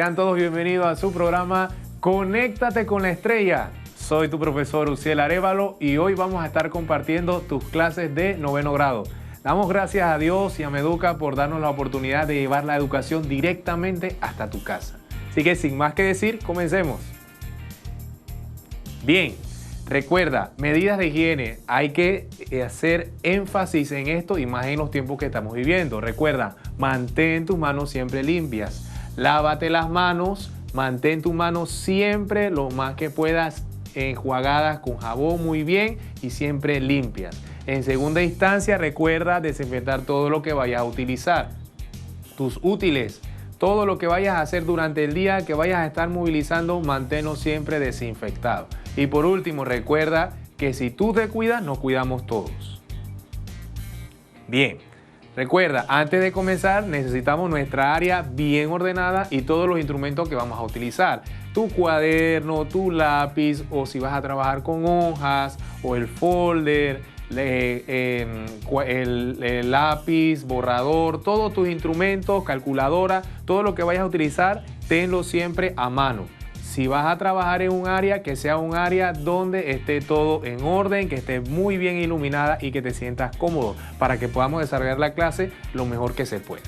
Sean todos bienvenidos a su programa Conéctate con la Estrella. Soy tu profesor Uciel Arévalo y hoy vamos a estar compartiendo tus clases de 9º grado. Damos gracias a Dios y a Meduca por darnos la oportunidad de llevar la educación directamente hasta tu casa. Así que sin más que decir, comencemos. Bien, recuerda, medidas de higiene. Hay que hacer énfasis en esto y más en los tiempos que estamos viviendo. Recuerda, mantén tus manos siempre limpias. Lávate las manos, mantén tus manos siempre lo más que puedas enjuagadas con jabón muy bien y siempre limpias. En segunda instancia, recuerda desinfectar todo lo que vayas a utilizar. Tus útiles, todo lo que vayas a hacer durante el día, que vayas a estar movilizando, manténlo siempre desinfectado. Y por último, recuerda que si tú te cuidas, nos cuidamos todos. Bien. Recuerda, antes de comenzar necesitamos nuestra área bien ordenada y todos los instrumentos que vamos a utilizar. Tu cuaderno, tu lápiz o si vas a trabajar con hojas o el folder, el lápiz, borrador, todos tus instrumentos, calculadora, todo lo que vayas a utilizar, tenlo siempre a mano. Si vas a trabajar en un área, que sea un área donde esté todo en orden, que esté muy bien iluminada y que te sientas cómodo para que podamos desarrollar la clase lo mejor que se pueda.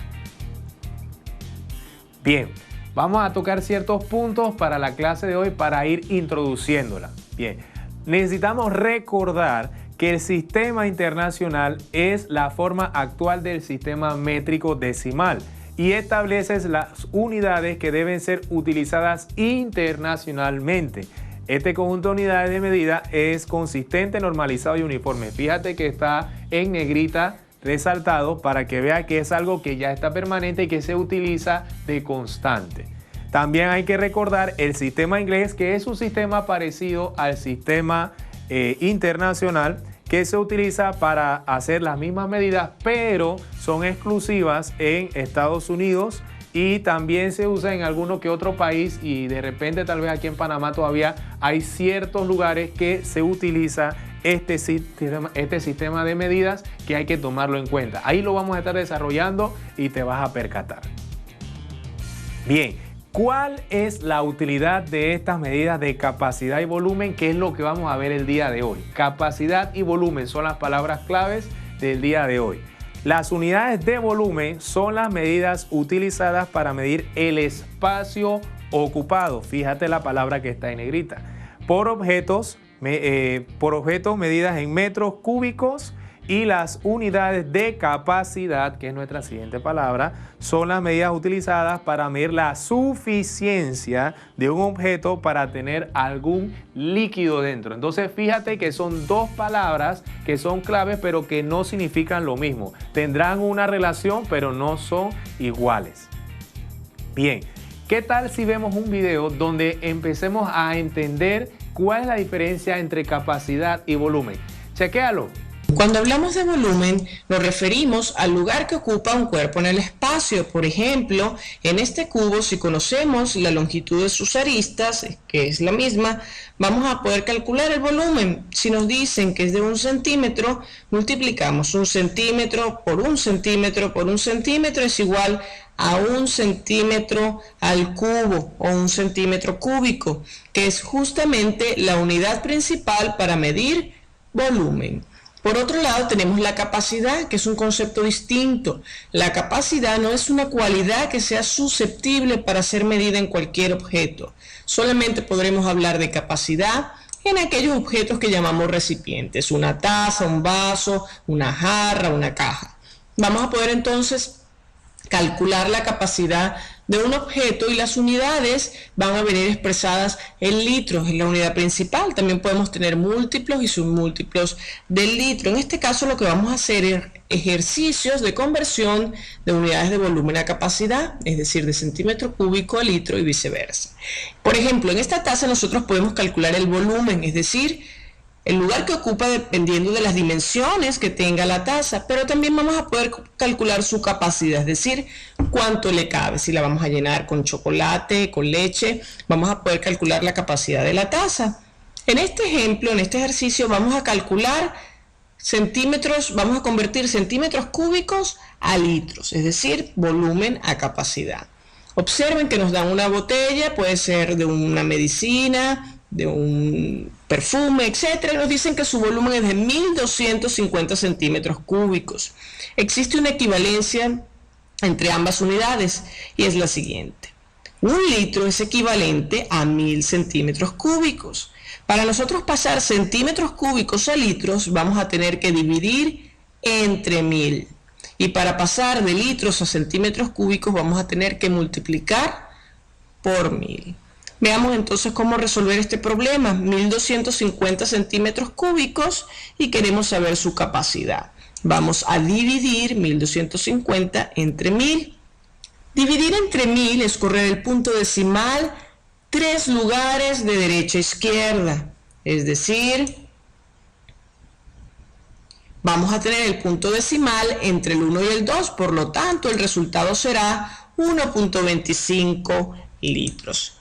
Bien, vamos a tocar ciertos puntos para la clase de hoy para ir introduciéndola. Bien, necesitamos recordar que el sistema internacional es la forma actual del sistema métrico decimal y estableces las unidades que deben ser utilizadas internacionalmente. Este conjunto de unidades de medida es consistente, normalizado y uniforme. Fíjate que está en negrita resaltado para que vea que es algo que ya está permanente y que se utiliza de constante. También hay que recordar el sistema inglés, que es un sistema parecido al sistema internacional, que se utiliza para hacer las mismas medidas, pero son exclusivas en Estados Unidos y también se usa en alguno que otro país y de repente tal vez aquí en Panamá todavía hay ciertos lugares que se utiliza este sistema de medidas que hay que tomarlo en cuenta. Ahí lo vamos a estar desarrollando y te vas a percatar. Bien. ¿Cuál es la utilidad de estas medidas de capacidad y volumen? ¿Qué es lo que vamos a ver el día de hoy? Capacidad y volumen son las palabras claves del día de hoy. Las unidades de volumen son las medidas utilizadas para medir el espacio ocupado. Fíjate la palabra que está en negrita. Por objetos medidas en metros cúbicos. Y las unidades de capacidad, que es nuestra siguiente palabra, son las medidas utilizadas para medir la suficiencia de un objeto para tener algún líquido dentro. Entonces fíjate que son dos palabras que son claves pero que no significan lo mismo. Tendrán una relación pero no son iguales. Bien, ¿qué tal si vemos un video donde empecemos a entender cuál es la diferencia entre capacidad y volumen? Chequéalo. Cuando hablamos de volumen, nos referimos al lugar que ocupa un cuerpo en el espacio. Por ejemplo, en este cubo, si conocemos la longitud de sus aristas, que es la misma, vamos a poder calcular el volumen. Si nos dicen que es de 1 centímetro, multiplicamos 1 centímetro por 1 centímetro por 1 centímetro es igual a 1 centímetro al cubo o 1 centímetro cúbico, que es justamente la unidad principal para medir volumen. Por otro lado, tenemos la capacidad, que es un concepto distinto. La capacidad no es una cualidad que sea susceptible para ser medida en cualquier objeto. Solamente podremos hablar de capacidad en aquellos objetos que llamamos recipientes, una taza, un vaso, una jarra, una caja. Vamos a poder entonces calcular la capacidad de un objeto y las unidades van a venir expresadas en litros, en la unidad principal. También podemos tener múltiplos y submúltiplos del litro. En este caso lo que vamos a hacer es ejercicios de conversión de unidades de volumen a capacidad, es decir, de centímetro cúbico a litro y viceversa. Por ejemplo, en esta taza nosotros podemos calcular el volumen, es decir, el lugar que ocupa dependiendo de las dimensiones que tenga la taza, pero también vamos a poder calcular su capacidad, es decir, cuánto le cabe. Si la vamos a llenar con chocolate, con leche, vamos a poder calcular la capacidad de la taza. En este ejemplo, en este ejercicio, vamos a calcular centímetros, vamos a convertir centímetros cúbicos a litros, es decir, volumen a capacidad. Observen que nos dan una botella, puede ser de una medicina, de un perfume, etcétera, y nos dicen que su volumen es de 1250 centímetros cúbicos. Existe una equivalencia entre ambas unidades y es la siguiente. 1 litro es equivalente a 1000 centímetros cúbicos. Para nosotros pasar centímetros cúbicos a litros vamos a tener que dividir entre 1000. Y para pasar de litros a centímetros cúbicos vamos a tener que multiplicar por 1000. Veamos entonces cómo resolver este problema. 1250 centímetros cúbicos y queremos saber su capacidad. Vamos a dividir 1250 entre 1000. Dividir entre 1000 es correr el punto decimal 3 lugares de derecha a izquierda. Es decir, vamos a tener el punto decimal entre el 1 y el 2, por lo tanto el resultado será 1.25 litros.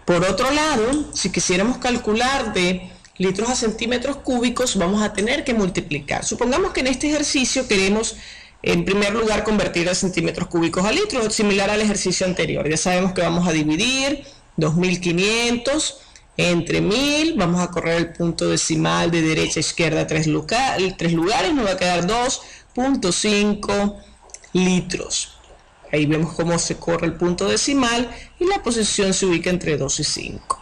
Por otro lado, si quisiéramos calcular de litros a centímetros cúbicos, vamos a tener que multiplicar. Supongamos que en este ejercicio queremos, en primer lugar, convertir a centímetros cúbicos a litros, similar al ejercicio anterior. Ya sabemos que vamos a dividir 2500 entre 1000, vamos a correr el punto decimal de derecha a izquierda 3 lugares, nos va a quedar 2.5 litros. Ahí vemos cómo se corre el punto decimal y la posición se ubica entre 2 y 5.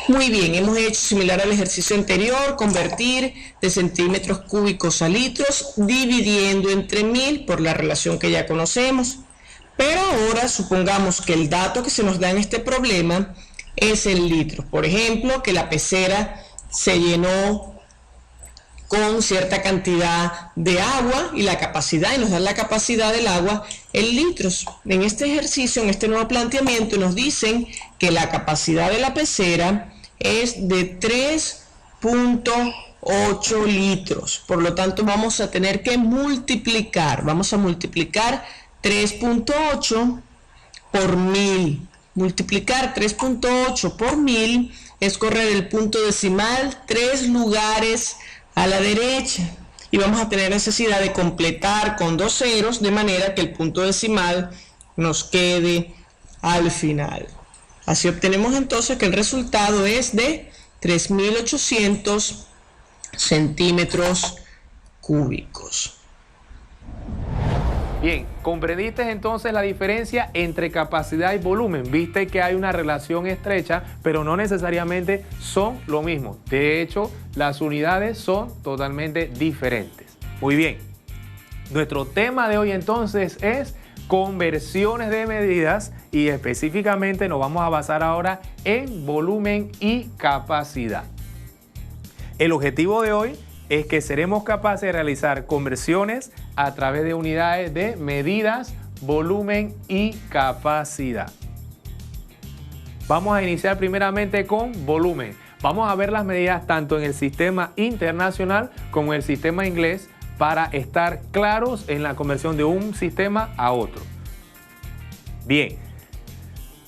Muy bien, hemos hecho similar al ejercicio anterior, convertir de centímetros cúbicos a litros, dividiendo entre 1000 por la relación que ya conocemos. Pero ahora supongamos que el dato que se nos da en este problema es el litro. Por ejemplo, que la pecera se llenó con cierta cantidad de agua y la capacidad, y nos dan la capacidad del agua en litros. En este ejercicio, en este nuevo planteamiento, nos dicen que la capacidad de la pecera es de 3.8 litros. Por lo tanto, vamos a tener que multiplicar. Vamos a multiplicar 3.8 por 1000. Multiplicar 3.8 por 1000 es correr el punto decimal 3 lugares a la derecha y vamos a tener necesidad de completar con 2 ceros de manera que el punto decimal nos quede al final. Así obtenemos entonces que el resultado es de 3800 centímetros cúbicos. Bien, comprendiste entonces la diferencia entre capacidad y volumen. Viste que hay una relación estrecha, pero no necesariamente son lo mismo. De hecho, las unidades son totalmente diferentes. Muy bien, nuestro tema de hoy entonces es conversiones de medidas y específicamente nos vamos a basar ahora en volumen y capacidad. El objetivo de hoy es que seremos capaces de realizar conversiones a través de unidades de medidas, volumen y capacidad. Vamos a iniciar primeramente con volumen. Vamos a ver las medidas tanto en el sistema internacional como en el sistema inglés para estar claros en la conversión de un sistema a otro. Bien.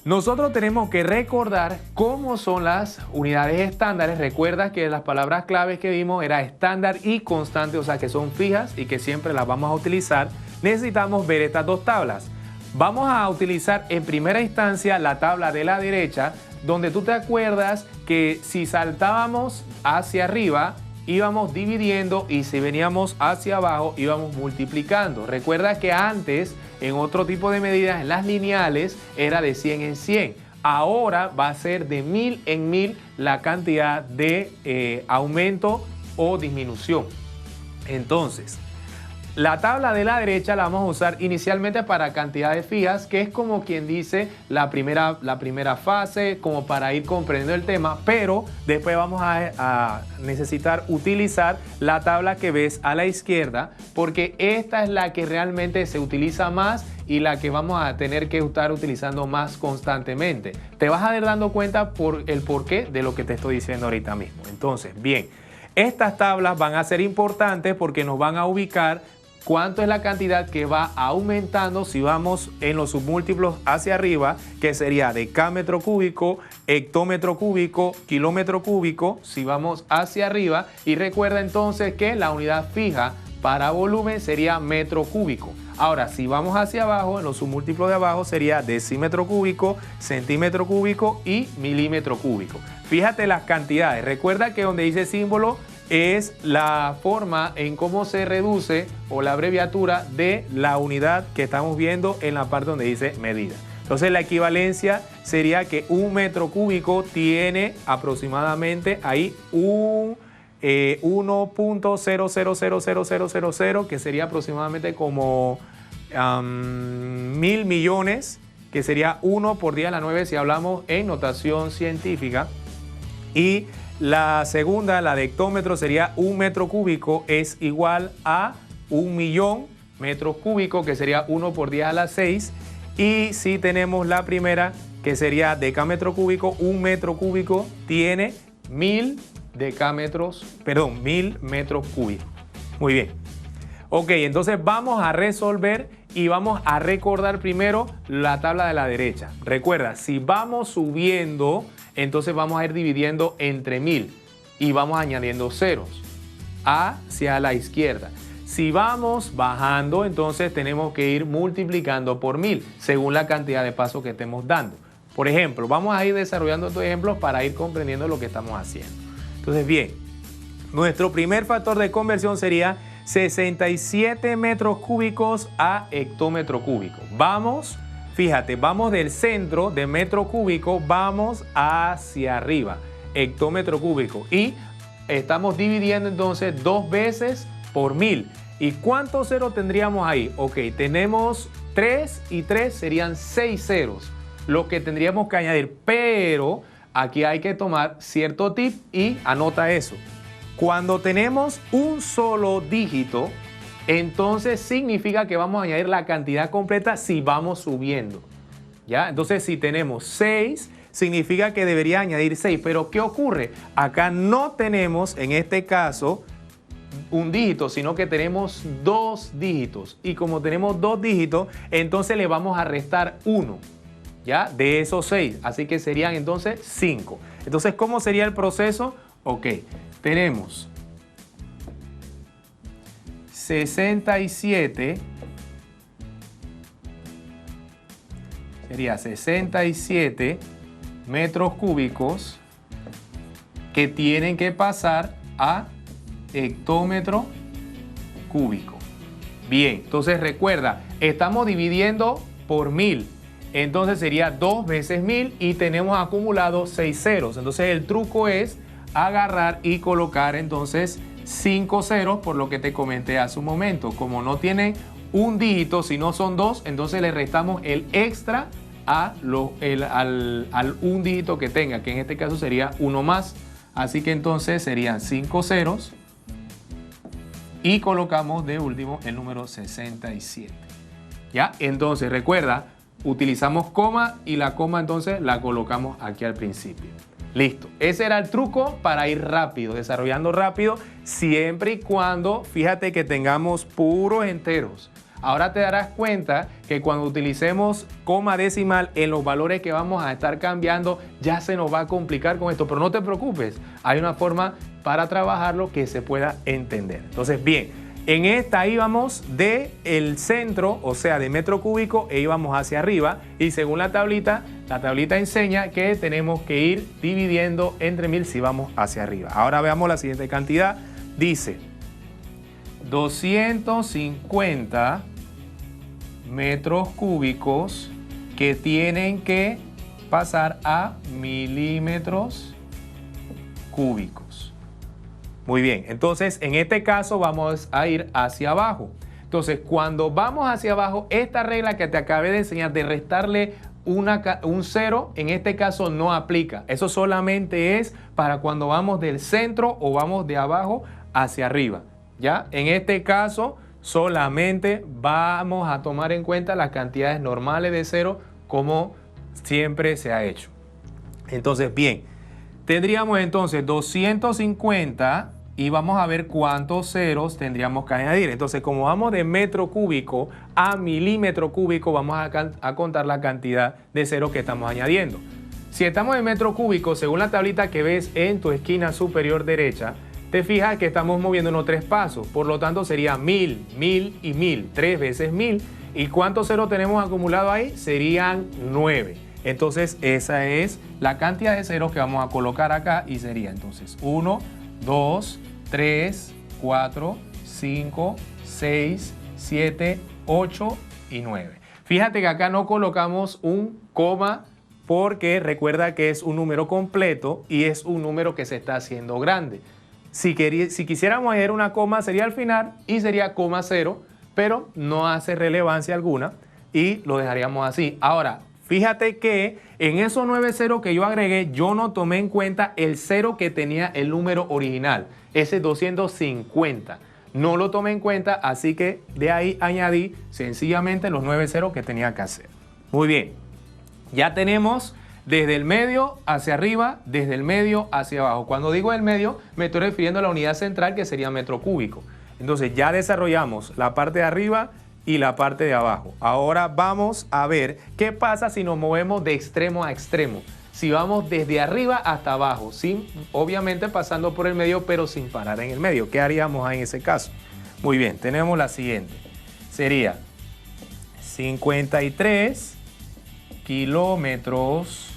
Nosotros tenemos que recordar cómo son las unidades estándares. Recuerda que las palabras claves que vimos era estándar y constante, o sea que son fijas y que siempre las vamos a utilizar. Necesitamos ver estas dos tablas. Vamos a utilizar en primera instancia la tabla de la derecha, donde tú te acuerdas que si saltábamos hacia arriba, íbamos dividiendo y si veníamos hacia abajo, íbamos multiplicando. Recuerda que antes, en otro tipo de medidas, en las lineales, era de 100 en 100. Ahora va a ser de 1000 en 1000 la cantidad de aumento o disminución. Entonces, la tabla de la derecha la vamos a usar inicialmente para cantidades fijas, que es como quien dice la primera fase, como para ir comprendiendo el tema, pero después vamos a necesitar utilizar la tabla que ves a la izquierda, porque esta es la que realmente se utiliza más y la que vamos a tener que estar utilizando más constantemente. Te vas a ir dando cuenta por el porqué de lo que te estoy diciendo ahorita mismo. Entonces, bien, estas tablas van a ser importantes porque nos van a ubicar cuánto es la cantidad que va aumentando si vamos en los submúltiplos hacia arriba, que sería decámetro cúbico, hectómetro cúbico, kilómetro cúbico, si vamos hacia arriba. Y recuerda entonces que la unidad fija para volumen sería metro cúbico. Ahora, si vamos hacia abajo, en los submúltiplos de abajo sería decímetro cúbico, centímetro cúbico y milímetro cúbico. Fíjate las cantidades. Recuerda que donde dice símbolo es la forma en cómo se reduce o la abreviatura de la unidad que estamos viendo en la parte donde dice medida. Entonces la equivalencia sería que un metro cúbico tiene aproximadamente ahí un 1.000000, que sería aproximadamente como 1.000 millones, que sería 1 por 10 a la 9 si hablamos en notación científica. Y la segunda, la de hectómetro, sería un metro cúbico es igual a 1.000.000 metros cúbicos, que sería 1 por 10 a la 6. Y si tenemos la primera, que sería decámetro cúbico, un metro cúbico tiene 1.000 metros cúbicos. Muy bien. Ok, entonces vamos a resolver y vamos a recordar primero la tabla de la derecha. Recuerda, si vamos subiendo, entonces vamos a ir dividiendo entre 1.000 y vamos añadiendo ceros hacia la izquierda. Si vamos bajando, entonces tenemos que ir multiplicando por 1.000 según la cantidad de pasos que estemos dando. Por ejemplo, vamos a ir desarrollando estos ejemplos para ir comprendiendo lo que estamos haciendo. Entonces, bien, nuestro primer factor de conversión sería 67 metros cúbicos a hectómetro cúbico. Vamos, fíjate, vamos del centro de metro cúbico, vamos hacia arriba, hectómetro cúbico. Y estamos dividiendo entonces 2 veces por 1.000. ¿Y cuántos ceros tendríamos ahí? Ok, tenemos 3 y 3 serían 6 ceros, lo que tendríamos que añadir, pero aquí hay que tomar cierto tip y anota eso. Cuando tenemos un solo dígito, entonces significa que vamos a añadir la cantidad completa si vamos subiendo, ¿ya? Entonces, si tenemos 6, significa que debería añadir 6. Pero, ¿qué ocurre? Acá no tenemos, en este caso, un dígito, sino que tenemos 2 dígitos. Y como tenemos 2 dígitos, entonces le vamos a restar 1, ¿ya? De esos 6. Así que serían entonces 5. Entonces, ¿cómo sería el proceso? Ok, tenemos 67, sería 67 metros cúbicos que tienen que pasar a hectómetro cúbico. Bien, entonces recuerda, estamos dividiendo por 1.000. Entonces sería 2 veces 1.000 y tenemos acumulado 6 ceros. Entonces el truco es agarrar y colocar entonces 5 ceros, por lo que te comenté hace un momento. Como no tienen un dígito, si no son 2, entonces le restamos el extra al un dígito que tenga, que en este caso sería 1 más. Así que entonces serían 5 ceros y colocamos de último el número 67. ¿Ya? Entonces recuerda, utilizamos coma y la coma entonces la colocamos aquí al principio. Listo. Ese era el truco para ir rápido, desarrollando rápido, siempre y cuando, fíjate que tengamos puros enteros. Ahora te darás cuenta que cuando utilicemos coma decimal en los valores que vamos a estar cambiando, ya se nos va a complicar con esto. Pero no te preocupes, hay una forma para trabajarlo que se pueda entender. Entonces, bien, en esta íbamos del centro, o sea, de metro cúbico, e íbamos hacia arriba. Y según la tablita enseña que tenemos que ir dividiendo entre 1.000 si vamos hacia arriba. Ahora veamos la siguiente cantidad. Dice 250 metros cúbicos que tienen que pasar a milímetros cúbicos. Muy bien, entonces en este caso vamos a ir hacia abajo. Entonces cuando vamos hacia abajo, esta regla que te acabé de enseñar de restarle un cero, en este caso no aplica. Eso solamente es para cuando vamos del centro o vamos de abajo hacia arriba, ¿ya? En este caso solamente vamos a tomar en cuenta las cantidades normales de cero como siempre se ha hecho. Entonces, bien, tendríamos entonces 250 y vamos a ver cuántos ceros tendríamos que añadir. Entonces, como vamos de metro cúbico a milímetro cúbico, vamos a contar la cantidad de ceros que estamos añadiendo. Si estamos en metro cúbico, según la tablita que ves en tu esquina superior derecha, te fijas que estamos moviéndonos 3 pasos, por lo tanto sería 1000, 1000 y 1000, 3 veces 1000. ¿Y cuántos ceros tenemos acumulado ahí? Serían 9. Entonces esa es la cantidad de ceros que vamos a colocar acá y sería entonces 1, 2, 3, 4, 5, 6, 7, 8 y 9. Fíjate que acá no colocamos un coma porque recuerda que es un número completo y es un número que se está haciendo grande. Si quisiéramos añadir una coma sería al final y sería coma 0, pero no hace relevancia alguna y lo dejaríamos así. Ahora, fíjate que en esos 9 ceros que yo agregué, yo no tomé en cuenta el 0 que tenía el número original, ese 250. No lo tomé en cuenta, así que de ahí añadí sencillamente los 9 ceros que tenía que hacer. Muy bien, ya tenemos desde el medio hacia arriba, desde el medio hacia abajo. Cuando digo el medio, me estoy refiriendo a la unidad central, que sería metro cúbico. Entonces ya desarrollamos la parte de arriba y la parte de abajo. Ahora vamos a ver qué pasa si nos movemos de extremo a extremo. Si vamos desde arriba hasta abajo, obviamente pasando por el medio, pero sin parar en el medio. ¿Qué haríamos en ese caso? Muy bien, tenemos la siguiente. Sería 53 kilómetros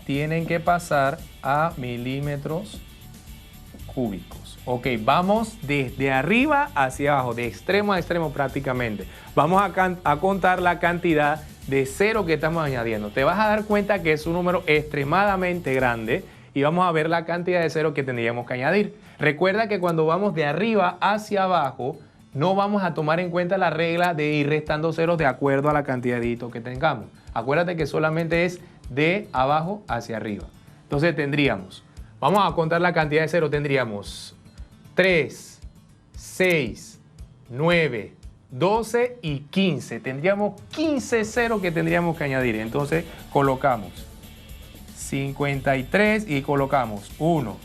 tienen que pasar a milímetros cúbicos. Ok, vamos desde arriba hacia abajo, de extremo a extremo prácticamente. Vamos a contar la cantidad de cero que estamos añadiendo. Te vas a dar cuenta que es un número extremadamente grande y vamos a ver la cantidad de cero que tendríamos que añadir. Recuerda que cuando vamos de arriba hacia abajo, no vamos a tomar en cuenta la regla de ir restando ceros de acuerdo a la cantidad de dígitos que tengamos. Acuérdate que solamente es de abajo hacia arriba. Entonces tendríamos, vamos a contar la cantidad de ceros, tendríamos 3, 6, 9, 12 y 15. Tendríamos 15 ceros que tendríamos que añadir. Entonces colocamos 53 y colocamos 1,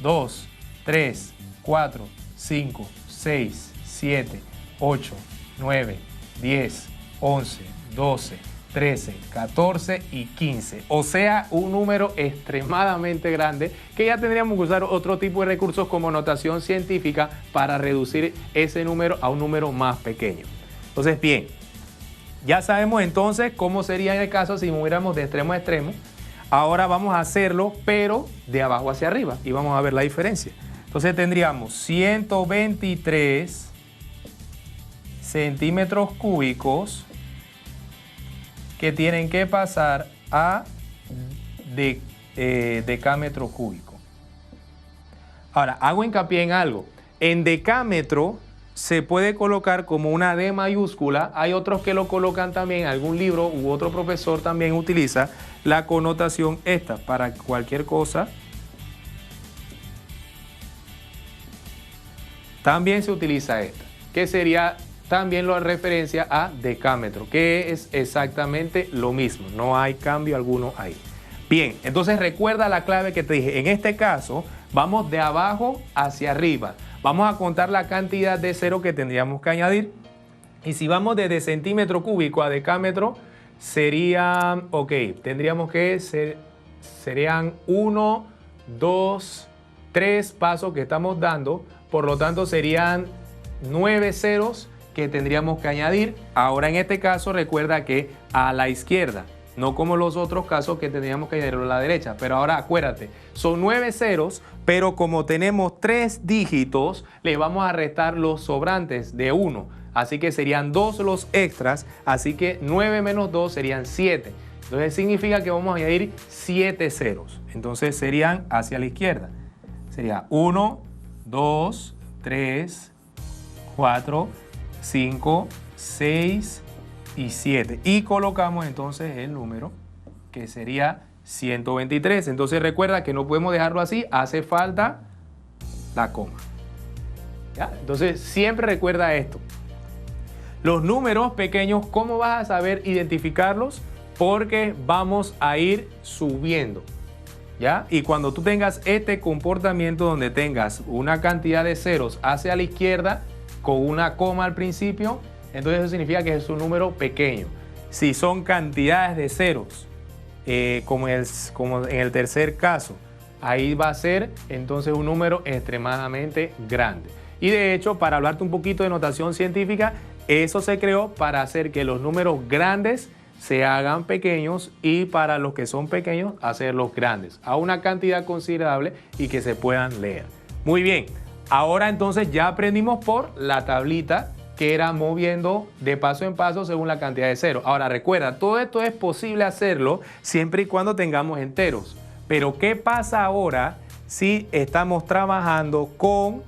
2, 3, 4, 5, 6, 7, 8, 9, 10, 11, 12, 13, 14 y 15. O sea, un número extremadamente grande que ya tendríamos que usar otro tipo de recursos como notación científica para reducir ese número a un número más pequeño. Entonces, bien, ya sabemos entonces cómo sería en el caso si moviéramos de extremo a extremo. Ahora vamos a hacerlo, pero de abajo hacia arriba y vamos a ver la diferencia. Entonces tendríamos 123 centímetros cúbicos que tienen que pasar a decámetro cúbico. Ahora, hago hincapié en algo. En decámetro se puede colocar como una D mayúscula. Hay otros que lo colocan también, algún libro u otro profesor también utiliza la connotación esta para cualquier cosa. También se utiliza esta, que sería también la referencia a decámetro, que es exactamente lo mismo, no hay cambio alguno ahí. Bien, entonces recuerda la clave que te dije. En este caso, vamos de abajo hacia arriba. Vamos a contar la cantidad de cero que tendríamos que añadir. Y si vamos desde centímetro cúbico a decámetro, serían, tendríamos que serían 1, 2, 3 pasos que estamos dando. Por lo tanto, serían 9 ceros que tendríamos que añadir. Ahora en este caso recuerda que a la izquierda, no como los otros casos que tendríamos que añadirlo a la derecha. Pero ahora acuérdate, son 9 ceros, pero como tenemos 3 dígitos, le vamos a restar los sobrantes de 1. Así que serían 2 los extras, así que 9 menos 2 serían 7. Entonces significa que vamos a añadir 7 ceros. Entonces serían hacia la izquierda. Sería 1, 2, 3, 4, 5, 6 y 7. Y colocamos entonces el número que sería 123. Entonces recuerda que no podemos dejarlo así, hace falta la coma. ¿Ya? Entonces siempre recuerda esto. Los números pequeños, ¿cómo vas a saber identificarlos? Porque vamos a ir subiendo. ¿Ya? Y cuando tú tengas este comportamiento donde tengas una cantidad de ceros hacia la izquierda con una coma al principio, entonces eso significa que es un número pequeño. Si son cantidades de ceros, como en el tercer caso, ahí va a ser entonces un número extremadamente grande. Y de hecho, para hablarte un poquito de notación científica, eso se creó para hacer que los números grandes se hagan pequeños y para los que son pequeños hacerlos grandes a una cantidad considerable y que se puedan leer. Muy bien, ahora entonces ya aprendimos por la tablita que era moviendo de paso en paso según la cantidad de ceros. Ahora recuerda, todo esto es posible hacerlo siempre y cuando tengamos enteros. Pero ¿qué pasa ahora si estamos trabajando con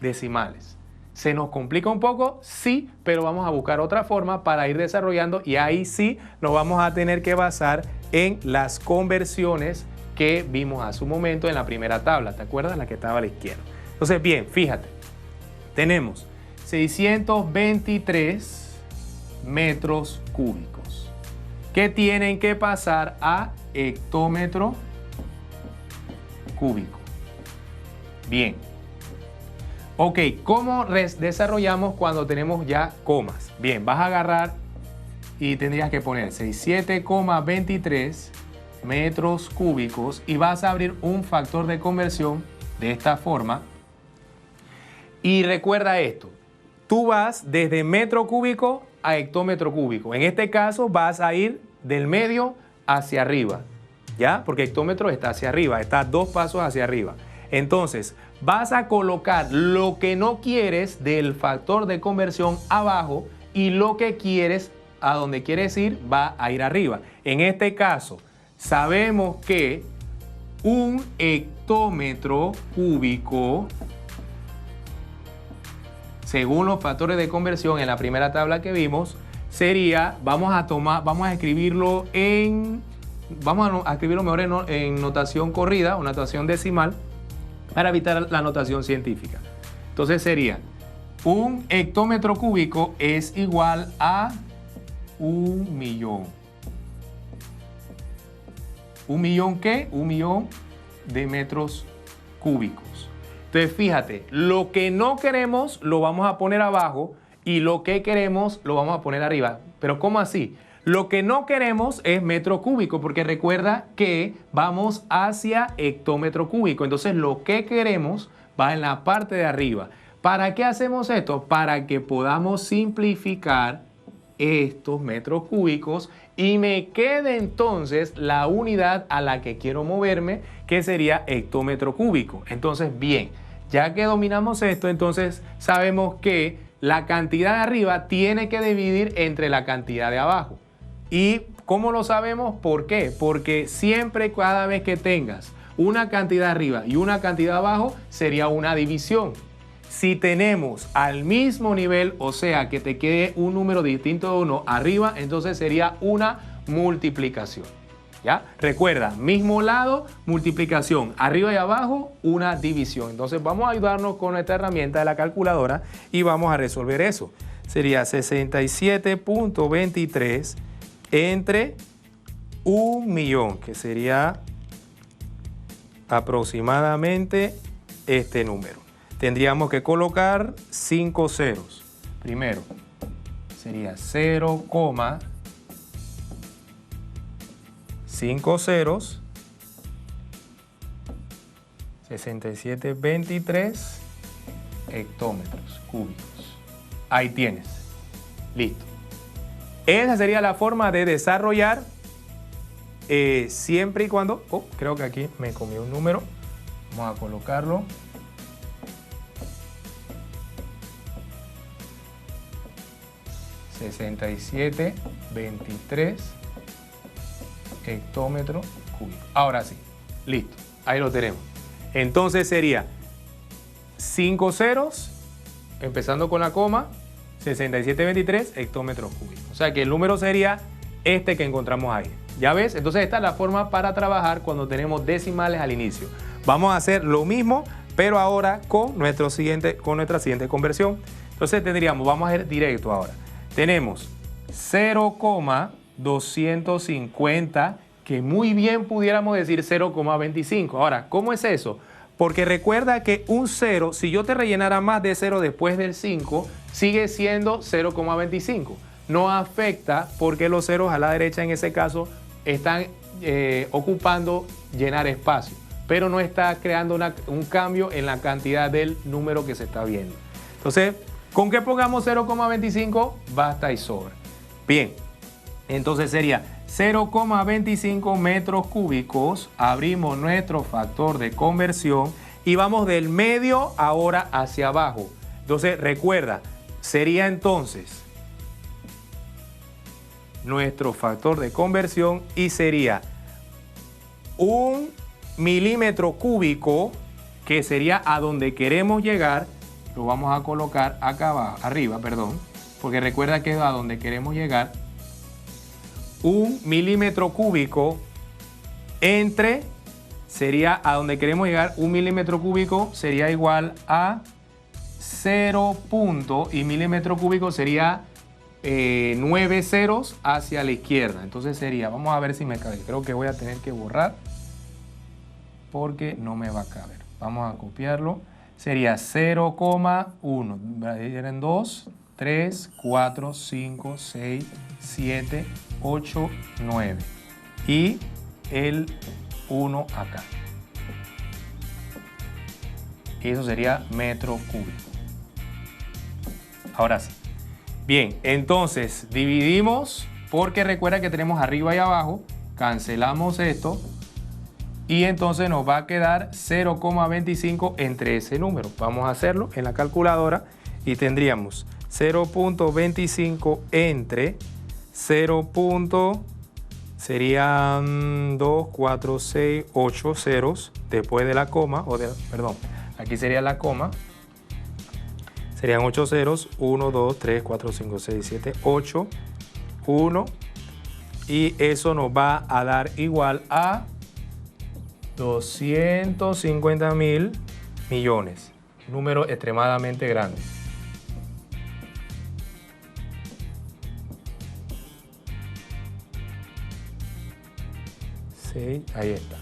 decimales? ¿Se nos complica un poco? Sí, pero vamos a buscar otra forma para ir desarrollando y ahí sí nos vamos a tener que basar en las conversiones que vimos hace un momento en la primera tabla. ¿Te acuerdas? La que estaba a la izquierda. Entonces, bien, fíjate. Tenemos 623 metros cúbicos que tienen que pasar a hectómetro cúbico. Bien. Ok, ¿cómo desarrollamos cuando tenemos ya comas? Bien, vas a agarrar y tendrías que poner 67,23 metros cúbicos y vas a abrir un factor de conversión de esta forma. Y recuerda esto, tú vas desde metro cúbico a hectómetro cúbico. En este caso vas a ir del medio hacia arriba, ¿ya? Porque hectómetro está hacia arriba, está 2 pasos hacia arriba. Entonces, vas a colocar lo que no quieres del factor de conversión abajo y lo que quieres, a donde quieres ir, va a ir arriba. En este caso, sabemos que un hectómetro cúbico, según los factores de conversión en la primera tabla que vimos, sería, vamos a escribirlo mejor en notación corrida o notación decimal, para evitar la notación científica. Entonces sería, un hectómetro cúbico es igual a 1.000.000. ¿1.000.000 qué? 1.000.000 de metros cúbicos. Entonces fíjate, lo que no queremos lo vamos a poner abajo y lo que queremos lo vamos a poner arriba. Pero ¿cómo así? Lo que no queremos es metro cúbico, porque recuerda que vamos hacia hectómetro cúbico. Entonces lo que queremos va en la parte de arriba. ¿Para qué hacemos esto? Para que podamos simplificar estos metros cúbicos y me quede entonces la unidad a la que quiero moverme, que sería hectómetro cúbico. Entonces, bien, ya que dominamos esto, entonces sabemos que la cantidad de arriba tiene que dividir entre la cantidad de abajo. ¿Y cómo lo sabemos? ¿Por qué? Porque siempre, cada vez que tengas una cantidad arriba y una cantidad abajo, sería una división. Si tenemos al mismo nivel, o sea, que te quede un número distinto de uno arriba, entonces sería una multiplicación. ¿Ya? Recuerda, mismo lado, multiplicación. Arriba y abajo, una división. Entonces vamos a ayudarnos con nuestra herramienta de la calculadora y vamos a resolver eso. Sería 67.23 entre 1.000.000, que sería aproximadamente este número. Tendríamos que colocar 5 ceros. Primero sería 0,5 ceros, 6723 hectómetros cúbicos. Ahí tienes. Listo. Esa sería la forma de desarrollar siempre y cuando... Oh, creo que aquí me comí un número. Vamos a colocarlo. ...6723 hectómetros cúbicos. Ahora sí, listo, ahí lo tenemos. Entonces sería 5 ceros, empezando con la coma, 6723 hectómetros cúbicos. O sea que el número sería este que encontramos ahí. ¿Ya ves? Entonces esta es la forma para trabajar cuando tenemos decimales al inicio. Vamos a hacer lo mismo, pero ahora con nuestra siguiente conversión. Entonces tendríamos, vamos a ir directo ahora. Tenemos 0,250, que muy bien pudiéramos decir 0,25. Ahora, ¿cómo es eso? Porque recuerda que un 0, si yo te rellenara más de 0 después del 5, sigue siendo 0,25. No afecta porque los ceros a la derecha en ese caso están ocupando llenar espacio. pero no está creando un cambio en la cantidad del número que se está viendo. Entonces, ¿con qué pongamos 0,25? Basta y sobra. Bien, entonces sería 0,25 metros cúbicos. Abrimos nuestro factor de conversión y vamos del medio ahora hacia abajo. Entonces, recuerda, sería entonces nuestro factor de conversión y sería 1 milímetro cúbico, que sería a donde queremos llegar. Lo vamos a colocar acá abajo, arriba, perdón, porque recuerda que es a donde queremos llegar. 1 milímetro cúbico entre, sería a donde queremos llegar, 1 milímetro cúbico sería igual a 0 punto, y milímetro cúbico sería 9 ceros hacia la izquierda. Entonces sería, vamos a ver si me cabe, creo que voy a tener que borrar porque no me va a caber. Vamos a copiarlo. Sería 0,1. Eran 2, 3, 4, 5, 6, 7, 8, 9. Y el 1 acá. Eso sería metro cúbico. Ahora sí. Bien, entonces dividimos, porque recuerda que tenemos arriba y abajo. Cancelamos esto. Y entonces nos va a quedar 0,25 entre ese número. Vamos a hacerlo en la calculadora y tendríamos 0,25 entre 0. Serían 2, 4, 6, 8 ceros después de la coma, perdón, aquí sería la coma. Serían 8 ceros, 1, 2, 3, 4, 5, 6, 7, 8, 1. Y eso nos va a dar igual a 250.000 millones. Número extremadamente grande. Sí, ahí está.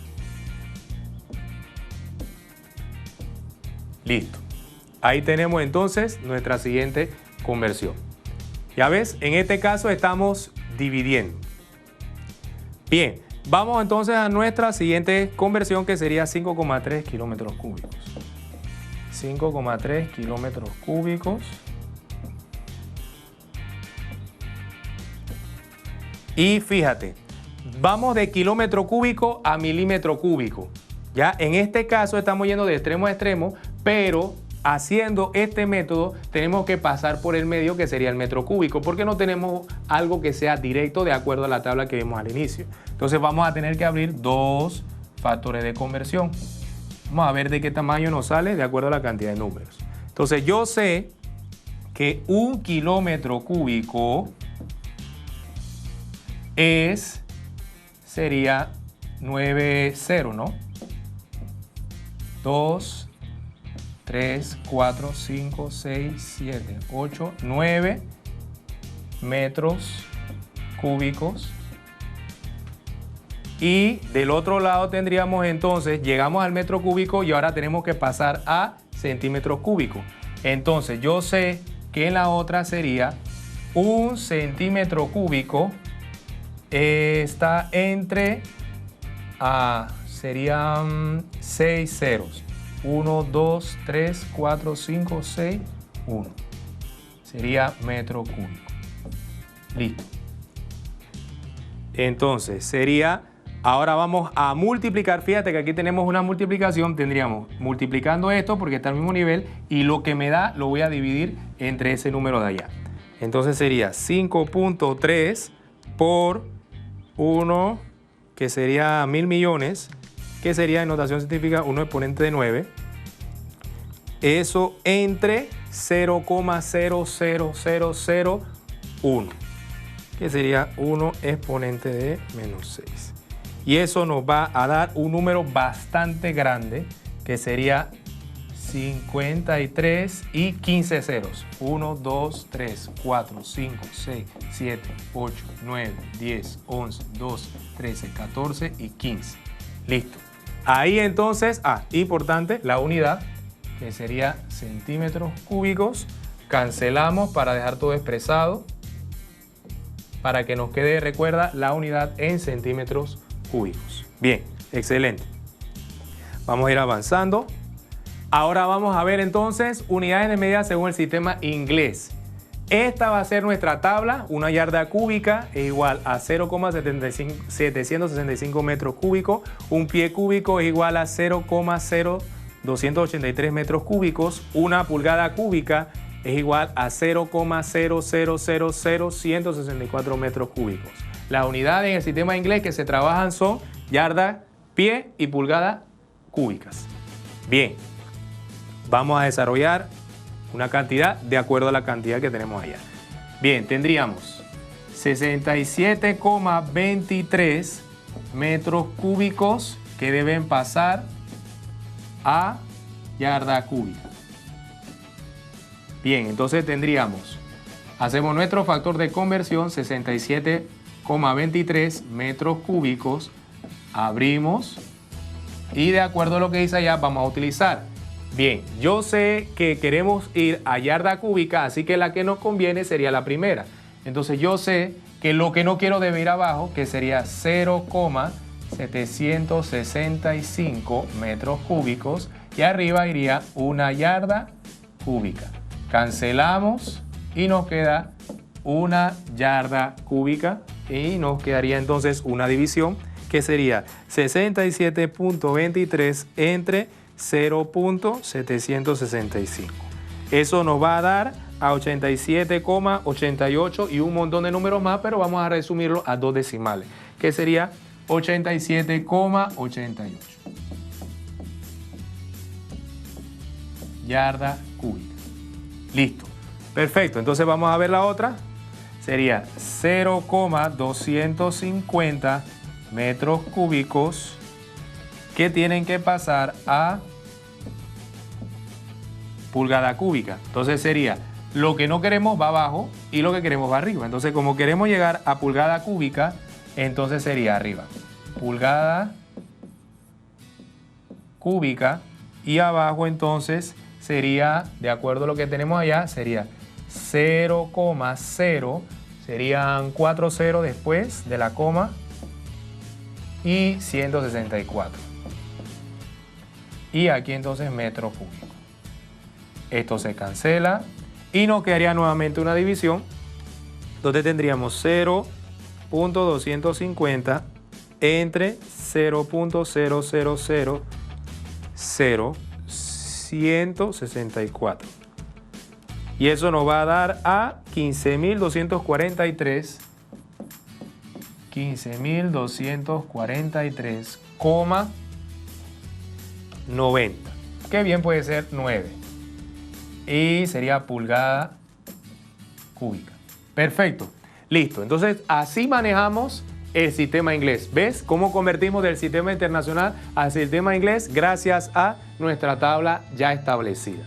Listo. Ahí tenemos entonces nuestra siguiente conversión. Ya ves, en este caso estamos dividiendo. Bien, vamos entonces a nuestra siguiente conversión, que sería 5,3 kilómetros cúbicos. 5,3 kilómetros cúbicos. Y fíjate, vamos de kilómetro cúbico a milímetro cúbico. Ya en este caso estamos yendo de extremo a extremo, pero haciendo este método tenemos que pasar por el medio, que sería el metro cúbico, porque no tenemos algo que sea directo de acuerdo a la tabla que vimos al inicio. Entonces vamos a tener que abrir dos factores de conversión. Vamos a ver de qué tamaño nos sale de acuerdo a la cantidad de números. Entonces yo sé que 1 kilómetro cúbico sería 9 ceros, ¿no? 2, 3, 4, 5, 6, 7, 8, 9 metros cúbicos. Y del otro lado tendríamos entonces, llegamos al metro cúbico y ahora tenemos que pasar a centímetros cúbicos. Entonces yo sé que en la otra sería 1 centímetro cúbico está entre, serían 6 ceros. 1, 2, 3, 4, 5, 6, 1. Sería metro cúbico. Listo. Entonces sería, ahora vamos a multiplicar. Fíjate que aquí tenemos una multiplicación. Tendríamos multiplicando esto porque está al mismo nivel, y lo que me da lo voy a dividir entre ese número de allá. Entonces sería 5.3 por 1, que sería 1000 millones, que sería en notación científica 1 exponente de 9. Eso entre 0,00001, que sería 1 exponente de menos 6. Y eso nos va a dar un número bastante grande, que sería 53 y 15 ceros. 1, 2, 3, 4, 5, 6, 7, 8, 9, 10, 11, 12, 13, 14 y 15. Listo. Ahí entonces, importante, la unidad, que sería centímetros cúbicos. Cancelamos para dejar todo expresado, para que nos quede, recuerda, la unidad en centímetros cúbicos. Bien, excelente. Vamos a ir avanzando. Ahora vamos a ver entonces unidades de medida según el sistema inglés. Esta va a ser nuestra tabla. Una yarda cúbica es igual a 0,765 metros cúbicos. Un pie cúbico es igual a 0,0283 metros cúbicos. Una pulgada cúbica es igual a 0,0000164 metros cúbicos. Las unidades en el sistema inglés que se trabajan son yarda, pie y pulgada cúbicas. Bien, vamos a desarrollar una cantidad de acuerdo a la cantidad que tenemos allá. Bien, tendríamos 67,23 metros cúbicos que deben pasar a yarda cúbica. Bien, entonces tendríamos, hacemos nuestro factor de conversión, 67,23 metros cúbicos, abrimos y de acuerdo a lo que dice allá vamos a utilizar. Bien, yo sé que queremos ir a yarda cúbica, así que la que nos conviene sería la primera. Entonces yo sé que lo que no quiero debe ir abajo, que sería 0,765 metros cúbicos y arriba iría una yarda cúbica. Cancelamos y nos queda una yarda cúbica y nos quedaría entonces una división que sería 67.23 entre 0.765. Eso nos va a dar a 87,88 y un montón de números más, pero vamos a resumirlo a dos decimales, que sería 87,88 yarda cúbica. Listo. Perfecto. Entonces vamos a ver la otra. Sería 0,250 metros cúbicos que tienen que pasar a pulgada cúbica. Entonces sería lo que no queremos va abajo y lo que queremos va arriba. Entonces como queremos llegar a pulgada cúbica, entonces sería arriba. Pulgada cúbica y abajo entonces sería, de acuerdo a lo que tenemos allá, sería 0,0, serían 4 ceros después de la coma y 164. Y aquí entonces metro cúbico. Esto se cancela y nos quedaría nuevamente una división donde tendríamos 0.250 entre 0.0000164. Y eso nos va a dar a 15.243,90. Que bien puede ser 9. Y sería pulgada cúbica. Perfecto. Listo. Entonces, así manejamos el sistema inglés. ¿Ves cómo convertimos del sistema internacional al sistema inglés? Gracias a nuestra tabla ya establecida.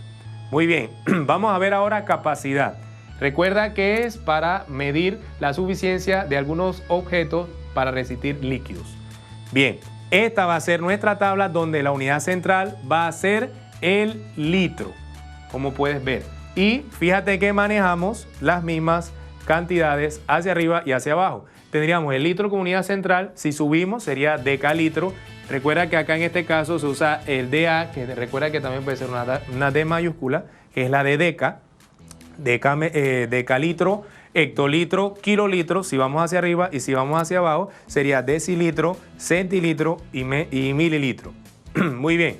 Muy bien. Vamos a ver ahora capacidad. Recuerda que es para medir la suficiencia de algunos objetos para resistir líquidos. Bien. Esta va a ser nuestra tabla donde la unidad central va a ser el litro, como puedes ver. Y fíjate que manejamos las mismas cantidades hacia arriba y hacia abajo. Tendríamos el litro como unidad central. Si subimos sería decalitro. Recuerda que acá en este caso se usa el DA, que recuerda que también puede ser una D mayúscula, que es la de deca, decalitro, hectolitro, kilolitro, si vamos hacia arriba, y si vamos hacia abajo sería decilitro, centilitro y mililitro. Muy bien.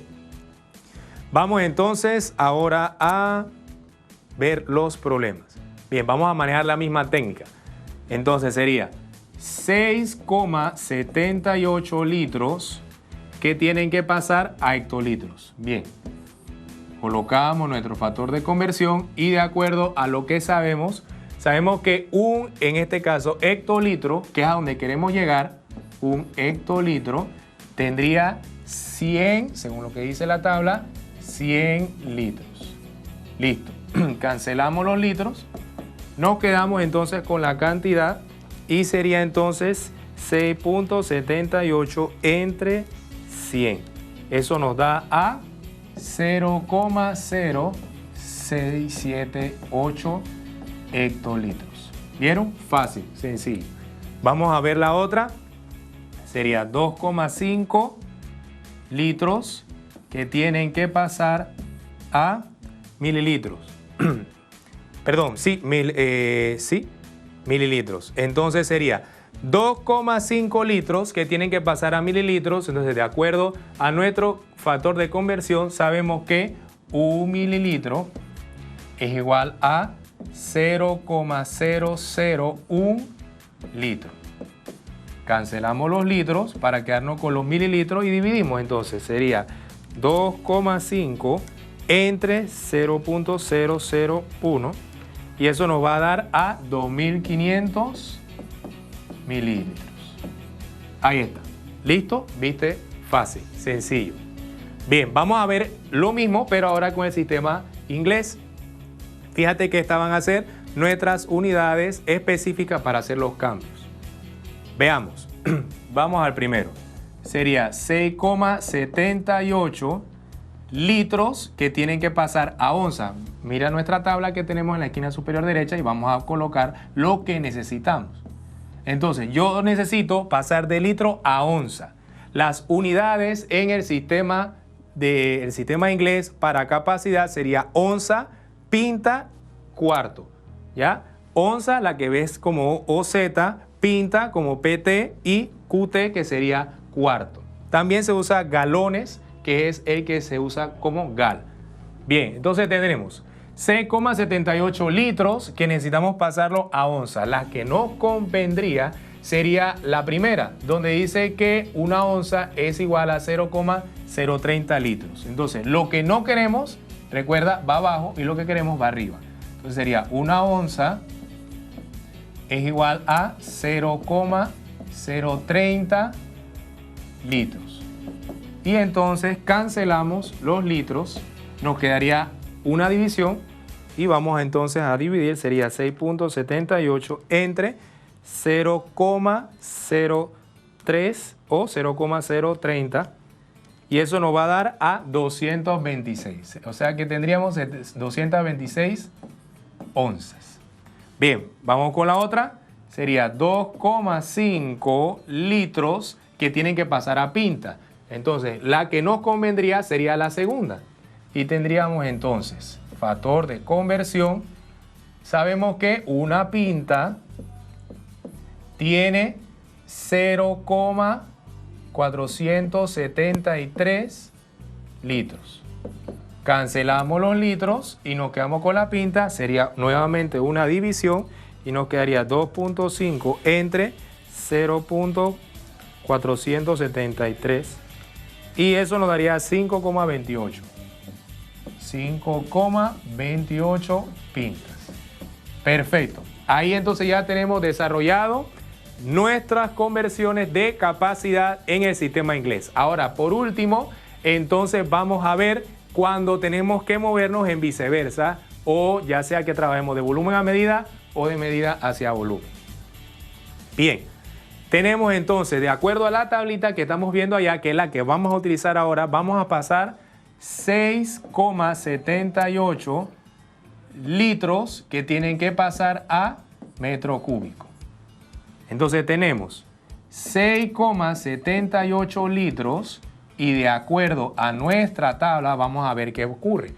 Vamos entonces ahora a ver los problemas. Bien, vamos a manejar la misma técnica. Entonces sería 6,78 litros que tienen que pasar a hectolitros. Bien, colocamos nuestro factor de conversión y de acuerdo a lo que sabemos que en este caso, hectolitro, que es a donde queremos llegar, un hectolitro tendría 100, según lo que dice la tabla, 100 litros. Listo. Cancelamos los litros. Nos quedamos entonces con la cantidad y sería entonces 6.78 entre 100. Eso nos da a 0,0678 hectolitros. ¿Vieron? Fácil, sencillo. Vamos a ver la otra. Sería 2,5 litros que tienen que pasar a mililitros. Perdón, sí, mililitros. Entonces sería 2,5 litros que tienen que pasar a mililitros. Entonces, de acuerdo a nuestro factor de conversión, sabemos que un mililitro es igual a 0,001 litro. Cancelamos los litros para quedarnos con los mililitros y dividimos. Entonces sería 2,5 entre 0,001 y eso nos va a dar a 2.500 mililitros. Ahí está. ¿Listo? ¿Viste? Fácil, sencillo. Bien, vamos a ver lo mismo, pero ahora con el sistema inglés. Fíjate que estas van a ser nuestras unidades específicas para hacer los cambios. Veamos. Vamos al primero. Sería 6,78 litros que tienen que pasar a onza. Mira nuestra tabla que tenemos en la esquina superior derecha y vamos a colocar lo que necesitamos. Entonces, yo necesito pasar de litro a onza. Las unidades en el sistema inglés para capacidad sería onza, pinta, cuarto. ¿Ya? Onza, la que ves como OZ, pinta como PT y QT, que sería cuarto. También se usa galones, que es el que se usa como gal. Bien, entonces tendremos 6,78 litros que necesitamos pasarlo a onza. La que nos convendría sería la primera, donde dice que una onza es igual a 0,030 litros. Entonces, lo que no queremos, recuerda, va abajo y lo que queremos va arriba. Entonces sería una onza es igual a 0,030 litros. Y entonces cancelamos los litros, nos quedaría una división y vamos entonces a dividir, sería 6,78 entre 0,03 o 0,030 y eso nos va a dar a 226. O sea que tendríamos 226 onzas. Bien, vamos con la otra. Sería 2,5 litros que tienen que pasar a pinta. Entonces, la que nos convendría sería la segunda. Y tendríamos entonces factor de conversión. Sabemos que una pinta tiene 0,473 litros. Cancelamos los litros y nos quedamos con la pinta. Sería nuevamente una división y nos quedaría 2,5 entre 0,473 y eso nos daría 5,28. 5,28 pintas. Perfecto. Ahí entonces ya tenemos desarrollado nuestras conversiones de capacidad en el sistema inglés. Ahora, por último, entonces vamos a ver cuando tenemos que movernos en viceversa, o ya sea que trabajemos de volumen a medida o de medida hacia volumen. Bien, tenemos entonces, de acuerdo a la tablita que estamos viendo allá, que es la que vamos a utilizar ahora, vamos a pasar 6,78 litros que tienen que pasar a metro cúbico. Entonces tenemos 6,78 litros y de acuerdo a nuestra tabla vamos a ver qué ocurre.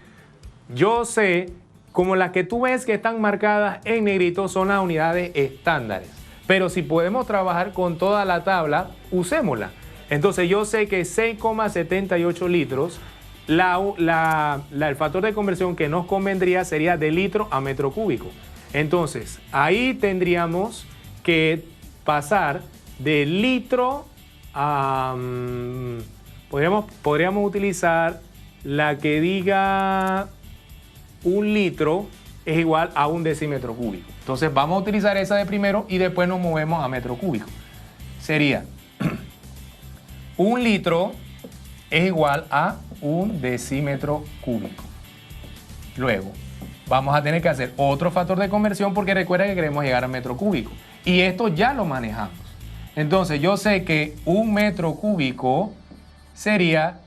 Yo sé, como las que tú ves que están marcadas en negrito son las unidades estándares, pero si podemos trabajar con toda la tabla, usémosla. Entonces yo sé que 6,78 litros, el factor de conversión que nos convendría sería de litro a metro cúbico. Entonces ahí tendríamos que pasar de litro a... Podríamos utilizar la que diga 1 litro es igual a 1 decímetro cúbico. Entonces vamos a utilizar esa de primero y después nos movemos a metro cúbico. Sería 1 litro es igual a 1 decímetro cúbico. Luego vamos a tener que hacer otro factor de conversión porque recuerda que queremos llegar a metro cúbico. Y esto ya lo manejamos. Entonces yo sé que 1 metro cúbico sería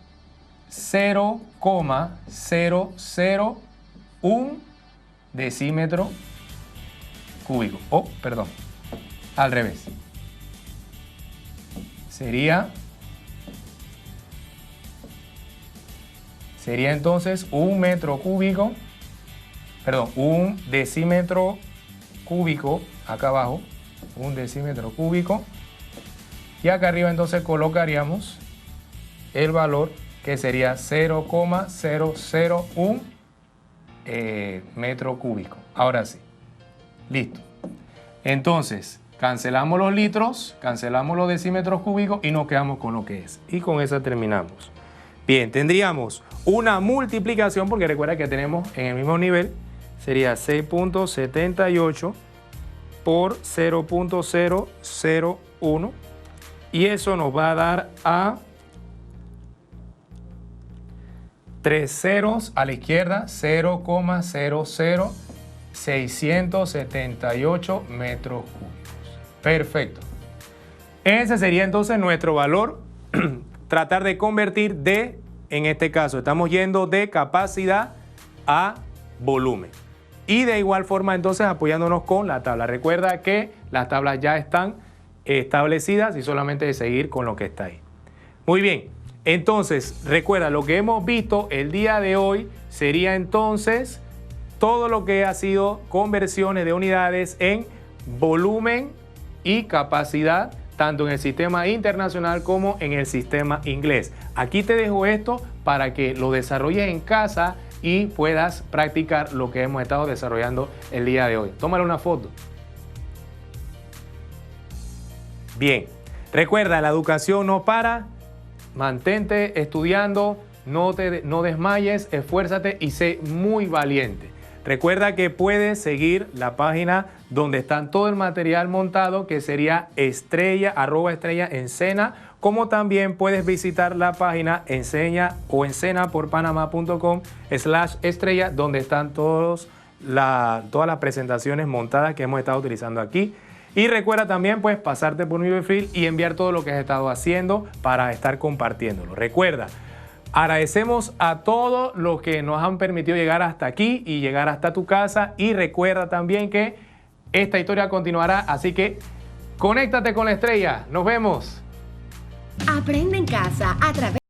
0,001 decímetro cúbico. Oh, perdón. Al revés. Sería sería entonces un decímetro cúbico, acá abajo, un decímetro cúbico. Y acá arriba entonces colocaríamos el valor que sería 0,001 metro cúbico. Ahora sí, listo. Entonces, cancelamos los litros, cancelamos los decímetros cúbicos y nos quedamos con lo que es. Y con esa terminamos. Bien, tendríamos una multiplicación, porque recuerda que tenemos en el mismo nivel, sería 6.78 por 0.001. Y eso nos va a dar a 3 ceros a la izquierda, 0,00678 metros cúbicos. Perfecto. Ese sería entonces nuestro valor. Tratar de convertir de, en este caso, estamos yendo de capacidad a volumen. Y de igual forma entonces apoyándonos con la tabla. Recuerda que las tablas ya están establecidas y solamente de seguir con lo que está ahí. Muy bien, entonces recuerda lo que hemos visto el día de hoy sería entonces todo lo que ha sido conversiones de unidades en volumen y capacidad, tanto en el sistema internacional como en el sistema inglés. Aquí te dejo esto para que lo desarrolles en casa y puedas practicar lo que hemos estado desarrollando el día de hoy. Tómale una foto. Bien, recuerda, la educación no para, mantente estudiando, no desmayes, esfuérzate y sé muy valiente. Recuerda que puedes seguir la página donde está todo el material montado, que sería @estrella Encena, como también puedes visitar la página encenaporpanama.com/estrella, donde están todas las presentaciones montadas que hemos estado utilizando aquí. Y recuerda también pues pasarte por mi perfil y enviar todo lo que has estado haciendo para estar compartiéndolo. Recuerda, agradecemos a todos los que nos han permitido llegar hasta aquí y llegar hasta tu casa. Y recuerda también que esta historia continuará, así que conéctate con la estrella. Nos vemos. Aprende en casa a través